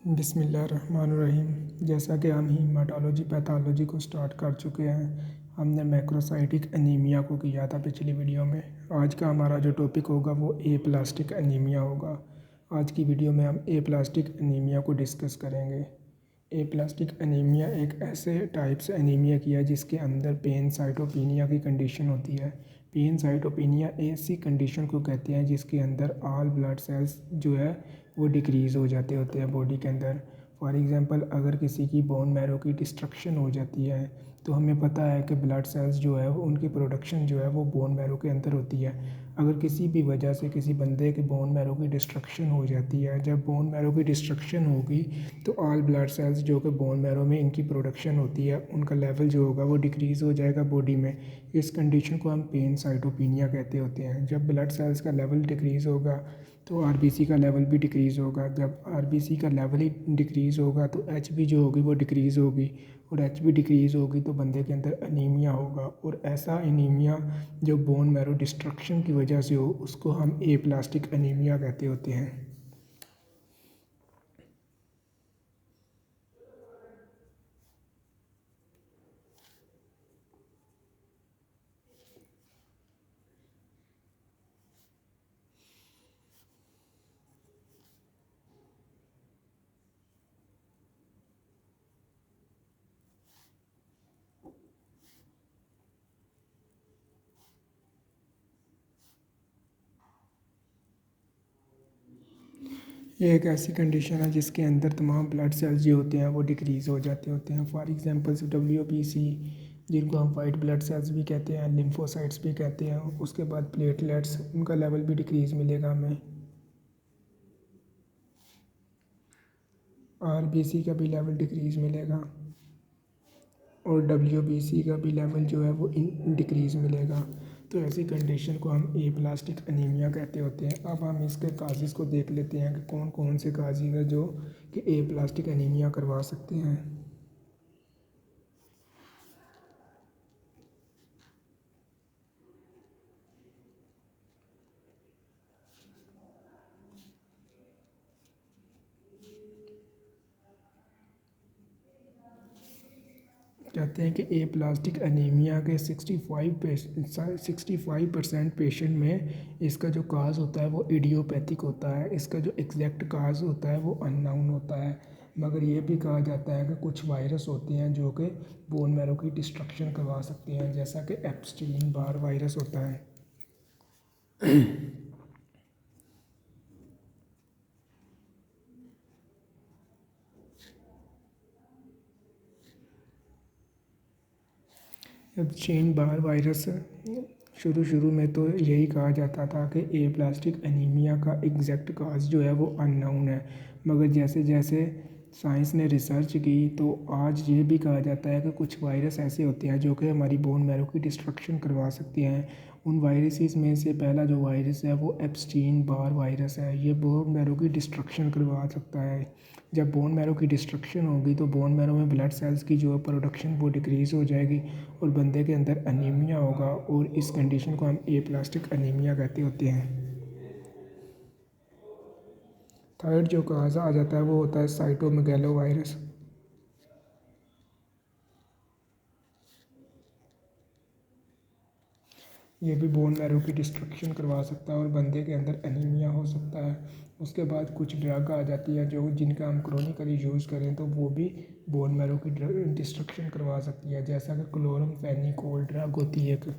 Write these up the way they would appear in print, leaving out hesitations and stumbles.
बिस्मिल्लाहिर्रहमानिर्रहीम। जैसा कि हम हीमाटोलॉजी पैथोलॉजी को स्टार्ट कर चुके हैं, हमने मैक्रोसाइटिक एनीमिया को किया था पिछली वीडियो में। आज का हमारा जो टॉपिक होगा वो ए प्लास्टिक एनीमिया होगा। आज की वीडियो में हम ए प्लास्टिक एनीमिया को डिस्कस करेंगे। ए प्लास्टिक एनीमिया एक ऐसे टाइप से एनीमिया की है जिसके अंदर पैनसाइटोपेनिया की कंडीशन होती है। पैनसाइटोपेनिया ऐसी कंडीशन को कहते हैं जिसके अंदर ऑल ब्लड सेल्स जो है वो डिक्रीज़ हो जाते होते हैं बॉडी के अंदर। फॉर एग्ज़ाम्पल, अगर किसी की बोन मैरो की डिस्ट्रक्शन हो जाती है तो हमें पता है कि ब्लड सेल्स जो है वो उनकी प्रोडक्शन जो है वो बोन मैरो के अंदर होती है। अगर किसी भी वजह से किसी बंदे के बोन मैरो की डिस्ट्रक्शन हो जाती है, जब बोन मैरो की डिस्ट्रक्शन होगी तो ऑल ब्लड सेल्स जो कि बोन मैरो में इनकी प्रोडक्शन होती है उनका लेवल जो होगा वो डिक्रीज़ हो जाएगा बॉडी में। इस कंडीशन को हम पैनसाइटोपेनिया कहते होते हैं। जब ब्लड सेल्स का लेवल डिक्रीज़ होगा तो आरबीसी का लेवल भी डिक्रीज़ होगा। जब आरबीसी का लेवल ही डिक्रीज़ होगा तो एचबी जो होगी वो डिक्रीज़ होगी, और एचबी डिक्रीज़ होगी तो बंदे के अंदर अनीमिया होगा। और ऐसा अनीमिया जो बोन मैरो डिस्ट्रक्शन की वजह से हो उसको हम ए प्लास्टिक अनीमिया कहते होते हैं। ये एक ऐसी कंडीशन है जिसके अंदर तमाम ब्लड सेल्स जो होते हैं वो डिक्रीज़ हो जाते होते हैं। फॉर एग्जांपल डब्ल्यूबीसी, जिनको हम वाइट ब्लड सेल्स भी कहते हैं, लिम्फोसाइट्स भी कहते हैं। उसके बाद प्लेटलेट्स, उनका लेवल भी डिक्रीज़ मिलेगा हमें। आरबीसी का भी लेवल डिक्रीज़ मिलेगा, और डब्ल्यूबीसी का भी लेवल जो है वो डिक्रीज़ मिलेगा। तो ऐसी कंडीशन को हम ए प्लास्टिक अनीमिया कहते होते हैं। अब हम इसके काजेज़ को देख लेते हैं कि कौन कौन से काजेज़ हैं जो कि ए प्लास्टिक अनीमिया करवा सकते हैं। कहते हैं कि ए प्लास्टिक अनीमिया के 65% पेशेंट में इसका जो काज होता है वो इडियोपैथिक होता है। इसका जो एग्जैक्ट काज होता है वो अननोन होता है। मगर ये भी कहा जाता है कि कुछ वायरस होते हैं जो कि बोन मैरो की डिस्ट्रक्शन करवा सकते हैं, जैसा कि एप्स्टीन बार वायरस होता है। एप्स्टीन बार वायरस शुरू में तो यही कहा जाता था कि ए प्लास्टिक एनीमिया का एग्जैक्ट काज जो है वो अननोन है। मगर जैसे जैसे साइंस ने रिसर्च की तो आज ये भी कहा जाता है कि कुछ वायरस ऐसे होते हैं जो कि हमारी बोन मैरो की डिस्ट्रक्शन करवा सकते हैं। उन वायरसेस में से पहला जो वायरस है वो एप्स्टीन बार वायरस है। ये बोन मैरो की डिस्ट्रक्शन करवा सकता है। जब बोन मैरो की डिस्ट्रक्शन होगी तो बोन मैरो में ब्लड सेल्स की जो प्रोडक्शन वो डिक्रीज़ हो जाएगी और बंदे के अंदर अनीमिया होगा, और इस कंडीशन को हम ए प्लास्टिक अनीमिया कहते होते हैं। थर्ड जो कहा आ जाता है वो होता है साइटोमेगालो वायरस। ये भी बोन मैरो की डिस्ट्रक्शन करवा सकता है और बंदे के अंदर अनीमिया हो सकता है। उसके बाद कुछ ड्रग आ जाती है जो जिनका हम क्रोनिकली यूज़ करें तो वो भी बोन मैरो की डिस्ट्रक्शन करवा सकती है, जैसा कि क्लोरमफेनिकोल ड्रग होती है एक।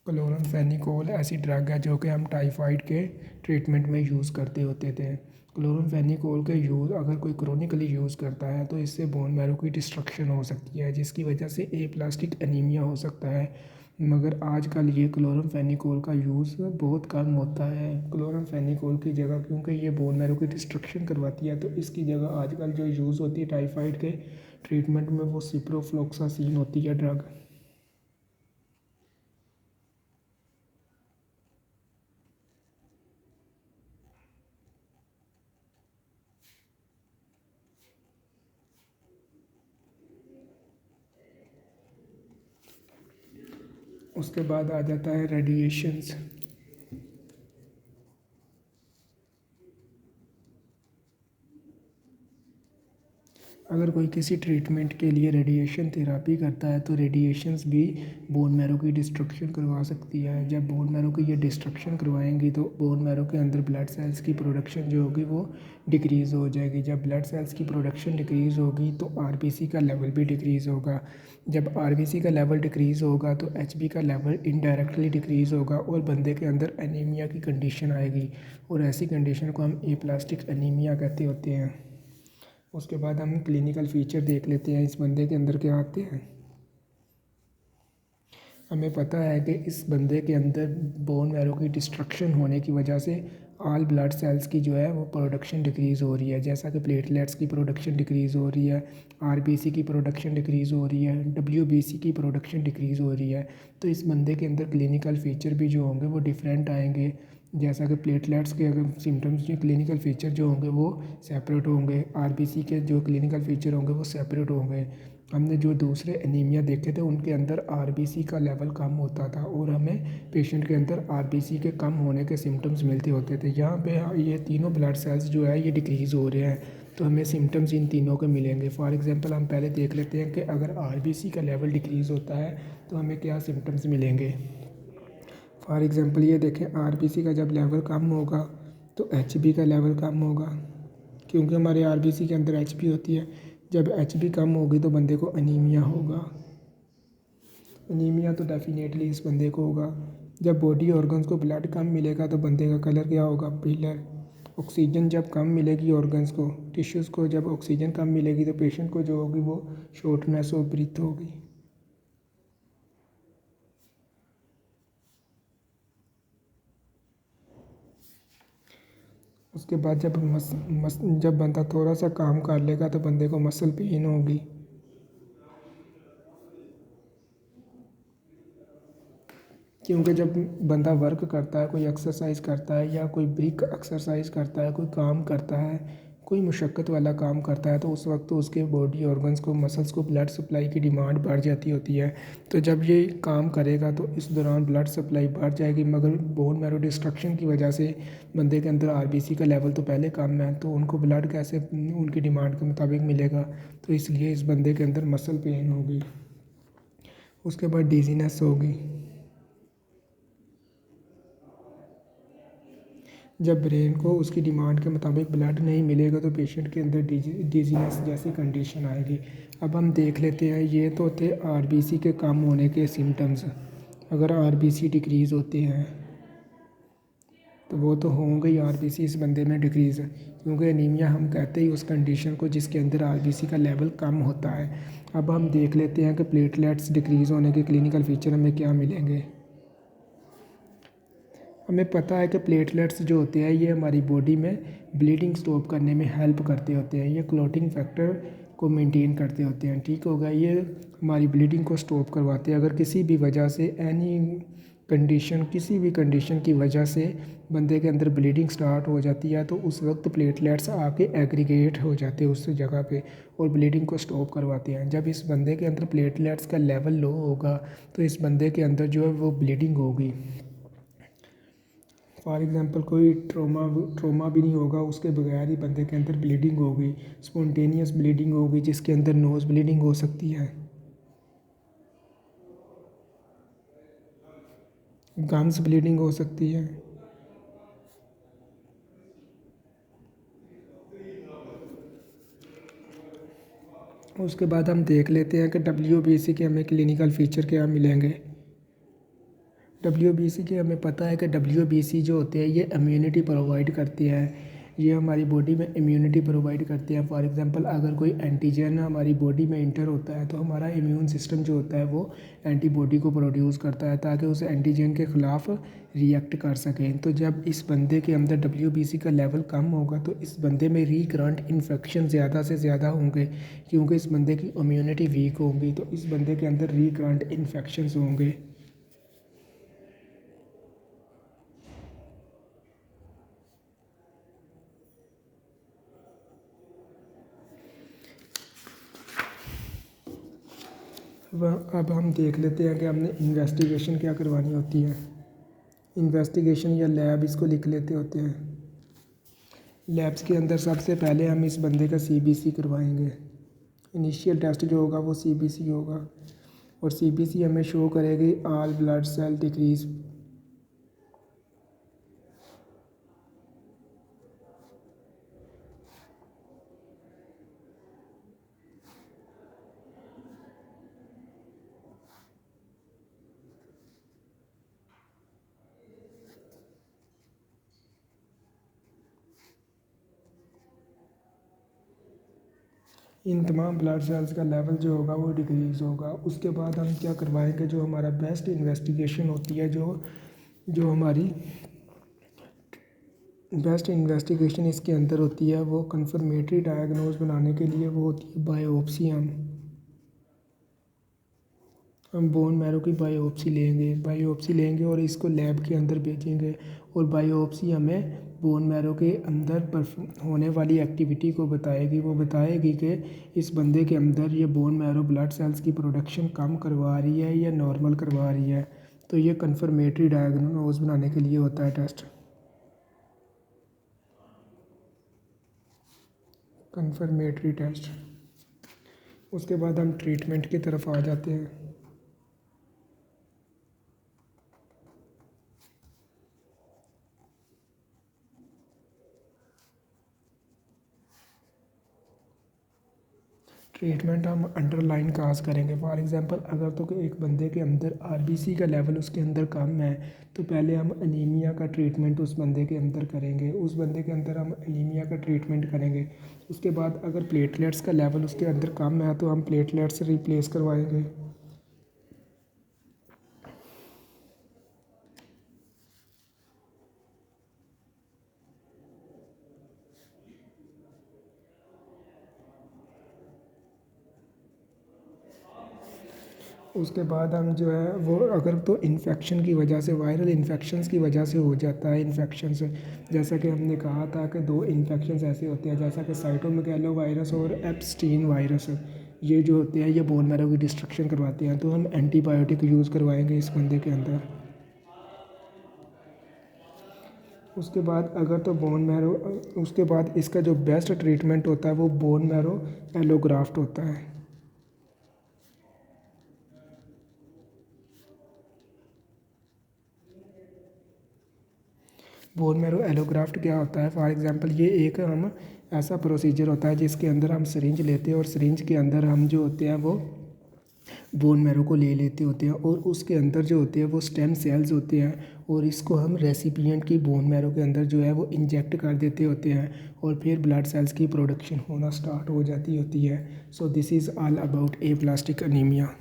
क्लोरमफेनिकोल ऐसी ड्रग है जो कि हम टाइफाइड के ट्रीटमेंट में यूज़ करते होते थे। क्लोरमफेनिकोल के यूज़ अगर कोई क्रोनिकली यूज़ करता है तो इससे बोन मैरो की डिस्ट्रक्शन हो सकती है, जिसकी वजह से ए प्लास्टिक एनीमिया हो सकता है। मगर आजकल ये क्लोरमफेनिकोल का यूज़ बहुत कम होता है। क्लोरमफेनिकोल की जगह, क्योंकि ये बोन मैरो की डिस्ट्रक्शन करवाती है, तो इसकी जगह आजकल जो यूज़ होती है टाइफाइड के ट्रीटमेंट में वो सिप्रोफ्लोक्सासिन होती है ड्रग। उसके बाद आ जाता है रेडिएशंस। अगर कोई किसी ट्रीटमेंट के लिए रेडिएशन थेरापी करता है तो रेडिएशंस भी बोन मैरो की डिस्ट्रक्शन करवा सकती है। जब बोन मैरो की ये डिस्ट्रक्शन करवाएंगी तो बोन मैरो के अंदर ब्लड सेल्स की प्रोडक्शन जो होगी वो डिक्रीज़ हो जाएगी। जब ब्लड सेल्स की प्रोडक्शन डिक्रीज़ होगी तो आरबीसी का लेवल भी डिक्रीज़ होगा। जब आरबीसी का लेवल डिक्रीज़ होगा तो एचबी का लेवल इनडायरेक्टली डिक्रीज़ होगा और बंदे के अंदर एनीमिया की कंडीशन आएगी और ऐसी कंडीशन को हम एप्लास्टिक एनीमिया कहते होते हैं। उसके बाद हम क्लिनिकल फ़ीचर देख लेते हैं इस बंदे के अंदर क्या आते हैं। हमें पता है कि इस बंदे के अंदर बोन मैरो की डिस्ट्रक्शन होने की वजह से ऑल ब्लड सेल्स की जो है वो प्रोडक्शन डिक्रीज़ हो रही है, जैसा कि प्लेटलेट्स की प्रोडक्शन डिक्रीज़ हो रही है, आरबीसी की प्रोडक्शन डिक्रीज़ हो रही है, डब्ल्यूबीसी की प्रोडक्शन डिक्रीज़ हो रही है। तो इस बंदे के अंदर क्लिनिकल फ़ीचर भी जो होंगे वो डिफरेंट आएंगे, जैसा कि प्लेटलेट्स के अगर सिम्टम्स जो क्लिनिकल फ़ीचर जो होंगे वो सेपरेट होंगे, आरबीसी के जो क्लिनिकल फ़ीचर होंगे वो सेपरेट होंगे। हमने जो दूसरे एनीमिया देखे थे उनके अंदर आरबीसी का लेवल कम होता था और हमें पेशेंट के अंदर आरबीसी के कम होने के सिम्टम्स मिलते होते थे। यहाँ पे ये तीनों ब्लड सेल्स जो है ये डिक्रीज़ हो रहे हैं तो हमें सिम्टम्स इन तीनों के मिलेंगे। फॉर एग्जांपल हम पहले देख लेते हैं कि अगर आरबीसी का लेवल डिक्रीज़ होता है तो हमें क्या सिम्टम्स मिलेंगे। फॉर एग्जांपल ये देखें, आरबीसी का जब लेवल कम होगा तो एचबी का लेवल कम होगा, क्योंकि हमारे आरबीसी के अंदर एचबी होती है। जब एचबी कम होगी तो बंदे को अनीमिया होगा। अनीमिया तो डेफिनेटली इस बंदे को होगा। जब बॉडी ऑर्गन्स को ब्लड कम मिलेगा तो बंदे का कलर क्या होगा, पीलर। ऑक्सीजन जब कम मिलेगी ऑर्गन्स को, टिश्यूज़ को, जब ऑक्सीजन कम मिलेगी तो पेशेंट को जो होगी वो शॉर्टनेस ऑफ ब्रीथ होगी। उसके बाद जब बंदा थोड़ा सा काम कर लेगा तो बंदे को मसल पेन होगी। क्योंकि जब बंदा वर्क करता है, कोई एक्सरसाइज करता है या कोई ब्रिक एक्सरसाइज करता है, कोई काम करता है, कोई मुशक्क़त वाला काम करता है तो उस वक्त तो उसके बॉडी ऑर्गन्स को, मसल्स को ब्लड सप्लाई की डिमांड बढ़ जाती होती है। तो जब ये काम करेगा तो इस दौरान ब्लड सप्लाई बढ़ जाएगी, मगर बोन मैरो डिस्ट्रक्शन की वजह से बंदे के अंदर आरबीसी का लेवल तो पहले कम है तो उनको ब्लड कैसे उनकी डिमांड के मुताबिक मिलेगा। तो इसलिए इस बंदे के अंदर मसल पेन होगी। उसके बाद डिजीनेस होगी। जब ब्रेन को उसकी डिमांड के मुताबिक ब्लड नहीं मिलेगा तो पेशेंट के अंदर डिजीनेस जैसी कंडीशन आएगी। अब हम देख लेते हैं, ये तो थे आरबीसी के कम होने के सिम्टम्स। अगर आरबीसी डिक्रीज़ होते हैं तो वो तो होंगे ही आरबीसी इस बंदे में डिक्रीज़, क्योंकि एनीमिया हम कहते ही उस कंडीशन को जिसके अंदर आरबीसी का लेवल कम होता है। अब हम देख लेते हैं कि प्लेटलेट्स डिक्रीज़ होने के क्लिनिकल फीचर हमें क्या मिलेंगे। हमें पता है कि प्लेटलेट्स जो होते हैं ये हमारी बॉडी में ब्लीडिंग स्टॉप करने में हेल्प करते होते हैं, ये क्लॉटिंग फैक्टर को मेंटेन करते होते हैं। ठीक होगा, ये हमारी ब्लीडिंग को स्टॉप करवाते हैं। अगर किसी भी वजह से किसी भी कंडीशन की वजह से बंदे के अंदर ब्लीडिंग स्टार्ट हो जाती है तो उस वक्त प्लेटलेट्स आके एग्रीगेट हो जाते हैं उस जगह पे और ब्लीडिंग को स्टॉप करवाते हैं। जब इस बंदे के अंदर प्लेटलेट्स का लेवल लो होगा तो इस बंदे के अंदर जो है वो ब्लीडिंग होगी। फॉर एग्ज़ाम्पल कोई ट्रोमा भी नहीं होगा, उसके बगैर ही बंदे के अंदर ब्लीडिंग होगी, स्पॉन्टेनियस ब्लीडिंग होगी जिसके अंदर नोज़ ब्लीडिंग हो सकती है, गम्स ब्लीडिंग हो सकती है। उसके बाद हम देख लेते हैं कि डब्ल्यूबीसी के हमें क्लिनिकल फ़ीचर क्या मिलेंगे। डब्ल्यूबीसी के हमें पता है कि डब्ल्यूबीसी जो होते हैं ये इम्यूनिटी प्रोवाइड करते हैं, ये हमारी बॉडी में इम्यूनिटी प्रोवाइड करते हैं। फॉर एग्जांपल अगर कोई एंटीजन हमारी बॉडी में इंटर होता है तो हमारा इम्यून सिस्टम जो होता है वो एंटीबॉडी को प्रोड्यूस करता है ताकि उस एंटीजन के ख़िलाफ़ रिएक्ट कर सकें। तो जब इस बंदे के अंदर डब्ल्यूबीसी का लेवल कम होगा तो इस बंदे में रिकरेंट इन्फेक्शन ज़्यादा से ज़्यादा होंगे, क्योंकि इस बंदे की इम्यूनिटी वीक होगी तो इस बंदे के अंदर रिकरेंट इन्फेक्शंस होंगे। अब हम देख लेते हैं कि हमने इन्वेस्टिगेशन क्या करवानी होती है। इन्वेस्टिगेशन या लैब इसको लिख लेते होते हैं। लैब्स के अंदर सबसे पहले हम इस बंदे का CBC करवाएंगे। इनिशियल टेस्ट जो होगा वो CBC होगा और CBC हमें शो करेगी ऑल ब्लड सेल डिक्रीज। इन तमाम ब्लड सेल्स का लेवल जो होगा वो डिक्रीज़ होगा। उसके बाद हम क्या करवाएंगे, जो हमारा बेस्ट इन्वेस्टिगेशन होती है, जो हमारी बेस्ट इन्वेस्टिगेशन इसके अंदर होती है, वो कन्फर्मेटरी डायग्नोज बनाने के लिए वो होती है बायोप्सी। हम बोन मैरो की बायोप्सी लेंगे और इसको लैब के अंदर भेजेंगे और बायोप्सी हमें बोन मैरो के अंदर होने वाली एक्टिविटी को बताएगी। वो बताएगी कि इस बंदे के अंदर ये बोन मैरो ब्लड सेल्स की प्रोडक्शन कम करवा रही है या नॉर्मल करवा रही है। तो ये कन्फर्मेटरी डायग्नोज बनाने के लिए होता है टेस्ट, कन्फर्मेटरी टेस्ट। उसके बाद हम ट्रीटमेंट की तरफ आ जाते हैं। ट्रीटमेंट हम अंडरलाइन काज करेंगे। फॉर एग्ज़ाम्पल अगर तो एक बंदे के अंदर RBC का लेवल उसके अंदर कम है तो पहले हम अनीमिया का ट्रीटमेंट उस बंदे के अंदर करेंगे। उस बंदे के अंदर हम अनीमिया का ट्रीटमेंट करेंगे। उसके बाद अगर प्लेटलेट्स का लेवल उसके अंदर कम है तो हम प्लेटलेट्स रिप्लेस करवाएंगे। उसके बाद हम जो है वो अगर तो इन्फेक्शन की वजह से, वायरल इन्फेक्शंस की वजह से हो जाता है इन्फेक्शंस, जैसा कि हमने कहा था कि 2 इन्फेक्शंस ऐसे होते हैं जैसा कि साइटोमेगालो वायरस और एप्स्टीन वायरस। ये जो होते हैं ये बोन मैरो की डिस्ट्रक्शन करवाते हैं, तो हम एंटीबायोटिक यूज़ करवाएंगे इस बंदे के अंदर। उसके बाद अगर तो बोन मैरो, उसके बाद इसका जो बेस्ट ट्रीटमेंट होता है वो बोन मैरो एलोग्राफ्ट होता है। बोन मैरो एलोग्राफ्ट क्या होता है, फॉर एग्ज़ाम्पल ये एक हम ऐसा प्रोसीजर होता है जिसके अंदर हम सिरिंज लेते हैं और सिरिंज के अंदर हम जो होते हैं वो बोन मैरो को ले लेते होते हैं और उसके अंदर जो होते हैं वो स्टेम सेल्स होते हैं और इसको हम रेसिपिएंट की बोन मैरो के अंदर जो है वो इंजेक्ट कर देते होते हैं और फिर ब्लड सेल्स की प्रोडक्शन होना स्टार्ट हो जाती होती है। So this is all about aplastic anaemia.